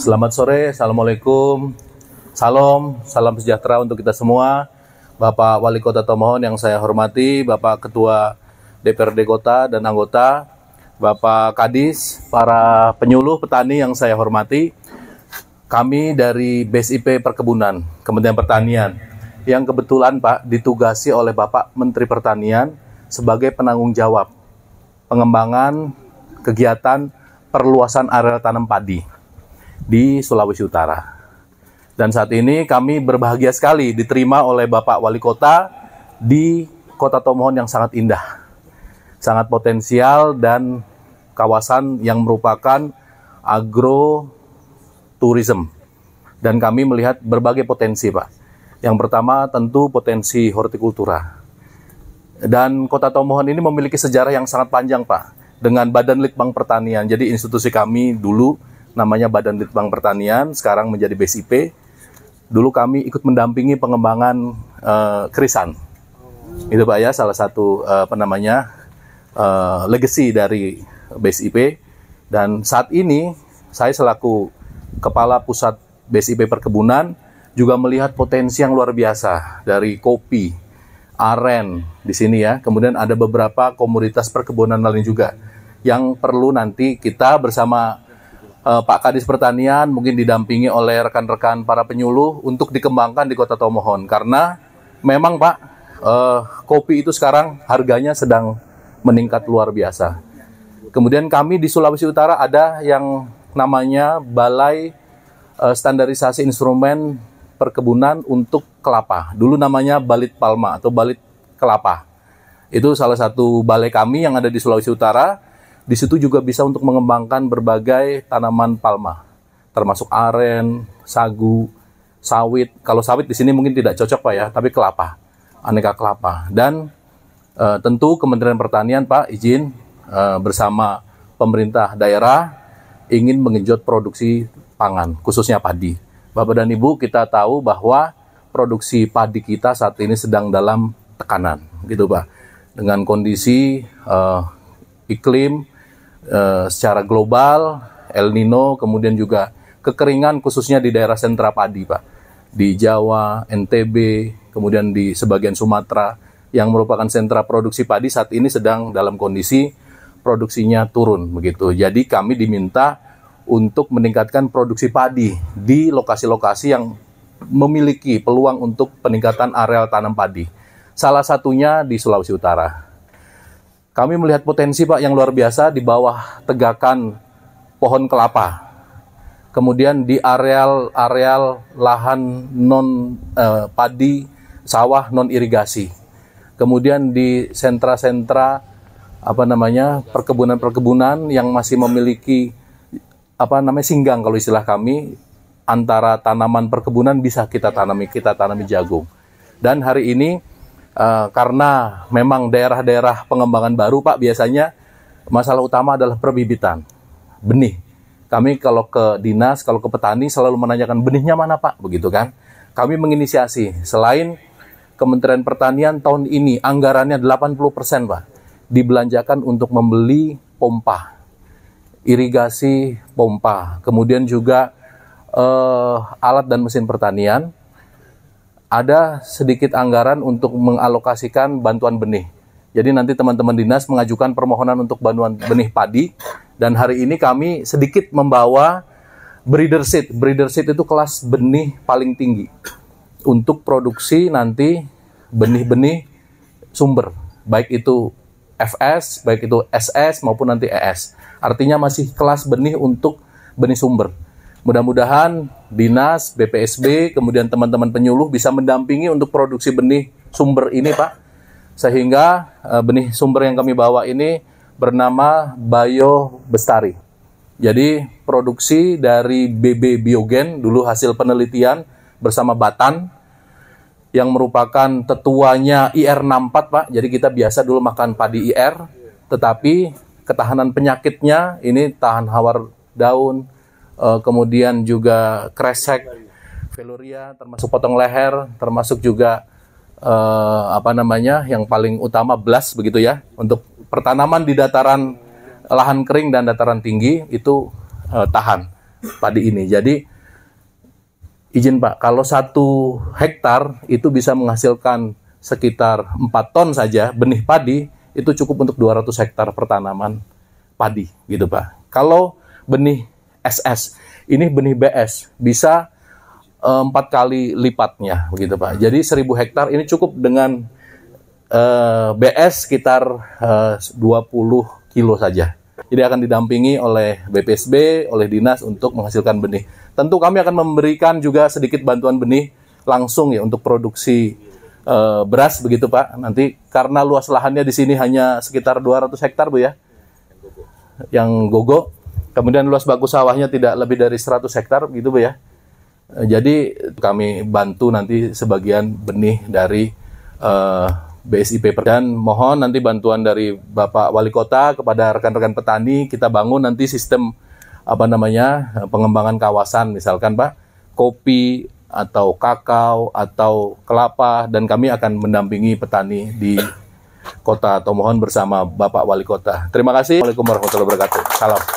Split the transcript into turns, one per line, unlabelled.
Selamat sore, Assalamualaikum, salam sejahtera untuk kita semua. Bapak Wali Kota Tomohon yang saya hormati, Bapak Ketua DPRD Kota dan anggota, Bapak Kadis, para penyuluh petani yang saya hormati. Kami dari BSIP Perkebunan, Kementerian Pertanian, yang kebetulan Pak ditugasi oleh Bapak Menteri Pertanian sebagai penanggung jawab pengembangan kegiatan perluasan area tanam padi di Sulawesi Utara. Dan saat ini kami berbahagia sekali diterima oleh Bapak Wali Kota di Kota Tomohon yang sangat indah, sangat potensial dan kawasan yang merupakan agroturism. Dan kami melihat berbagai potensi, Pak. Yang pertama tentu potensi hortikultura. Dan Kota Tomohon ini memiliki sejarah yang sangat panjang, Pak, dengan Badan Litbang Pertanian. Jadi institusi kami dulu namanya Badan Litbang Pertanian, sekarang menjadi BSIP. Dulu kami ikut mendampingi pengembangan krisan. Itu Pak ya, salah satu legacy dari BSIP. Dan saat ini saya selaku Kepala Pusat BSIP Perkebunan juga melihat potensi yang luar biasa dari kopi, aren di sini ya. Kemudian ada beberapa komoditas perkebunan lain juga yang perlu nanti kita bersama Pak Kadis Pertanian mungkin didampingi oleh rekan-rekan para penyuluh untuk dikembangkan di Kota Tomohon. Karena memang Pak, kopi itu sekarang harganya sedang meningkat luar biasa. Kemudian kami di Sulawesi Utara ada yang namanya Balai Standarisasi Instrumen Perkebunan untuk Kelapa. Dulu namanya Balit Palma atau Balit Kelapa. Itu salah satu balai kami yang ada di Sulawesi Utara. Di situ juga bisa untuk mengembangkan berbagai tanaman palma, termasuk aren, sagu, sawit. Kalau sawit di sini mungkin tidak cocok Pak ya, tapi kelapa, aneka kelapa. Dan tentu Kementerian Pertanian Pak izin bersama pemerintah daerah ingin menggenjot produksi pangan, khususnya padi. Bapak dan Ibu, kita tahu bahwa produksi padi kita saat ini sedang dalam tekanan, gitu Pak. Dengan kondisi iklim secara global, El Nino, kemudian juga kekeringan khususnya di daerah sentra padi Pak. Di Jawa, NTB, kemudian di sebagian Sumatera yang merupakan sentra produksi padi saat ini sedang dalam kondisi produksinya turun begitu. Jadi kami diminta untuk meningkatkan produksi padi di lokasi-lokasi yang memiliki peluang untuk peningkatan areal tanam padi. Salah satunya di Sulawesi Utara. Kami melihat potensi Pak yang luar biasa di bawah tegakan pohon kelapa. Kemudian di areal lahan non padi, sawah non irigasi. Kemudian di sentra-sentra perkebunan-perkebunan yang masih memiliki singgang kalau istilah kami, antara tanaman perkebunan bisa kita tanami jagung. Dan hari ini karena memang daerah-daerah pengembangan baru Pak, biasanya masalah utama adalah perbibitan benih. Kami kalau ke dinas, kalau ke petani selalu menanyakan benihnya mana Pak, begitu kan. Kami menginisiasi, selain Kementerian Pertanian tahun ini anggarannya 80% Pak dibelanjakan untuk membeli pompa, irigasi pompa, kemudian juga alat dan mesin pertanian. Ada sedikit anggaran untuk mengalokasikan bantuan benih. Jadi nanti teman-teman dinas mengajukan permohonan untuk bantuan benih padi. Dan hari ini kami sedikit membawa breeder seed. Breeder seed itu kelas benih paling tinggi untuk produksi nanti benih-benih sumber. Baik itu FS, baik itu SS maupun nanti ES. Artinya masih kelas benih untuk benih sumber. Mudah-mudahan dinas, BPSB, kemudian teman-teman penyuluh bisa mendampingi untuk produksi benih sumber ini Pak. Sehingga benih sumber yang kami bawa ini bernama Bio Bestari. Jadi produksi dari BB Biogen, dulu hasil penelitian bersama Batan, yang merupakan tetuanya IR64 Pak. Jadi kita biasa dulu makan padi IR, tetapi ketahanan penyakitnya ini tahan hawar daun, kemudian juga kresek, veluria, termasuk potong leher, termasuk juga yang paling utama blast begitu ya. Untuk pertanaman di dataran lahan kering dan dataran tinggi itu tahan. padi ini. Jadi izin Pak, kalau 1 hektar itu bisa menghasilkan sekitar 4 ton saja benih padi, itu cukup untuk 200 hektar pertanaman padi gitu Pak. Kalau benih SS, ini benih BS, bisa 4 kali lipatnya begitu Pak. Jadi 1000 hektar ini cukup dengan BS sekitar 20 kilo saja. Jadi akan didampingi oleh BPSB, oleh dinas untuk menghasilkan benih. Tentu kami akan memberikan juga sedikit bantuan benih langsung ya untuk produksi beras begitu Pak. Nanti karena luas lahannya di sini hanya sekitar 200 hektar Bu ya, yang gogo. Kemudian luas baku sawahnya tidak lebih dari 100 hektar gitu Bu ya. Jadi kami bantu nanti sebagian benih dari BSIP, dan mohon nanti bantuan dari Bapak Wali Kota kepada rekan-rekan petani. Kita bangun nanti sistem pengembangan kawasan, misalkan Pak, kopi atau kakao atau kelapa, dan kami akan mendampingi petani di kota atau mohon bersama Bapak Wali Kota. Terima kasih. Assalamualaikum warahmatullahi wabarakatuh. Salam.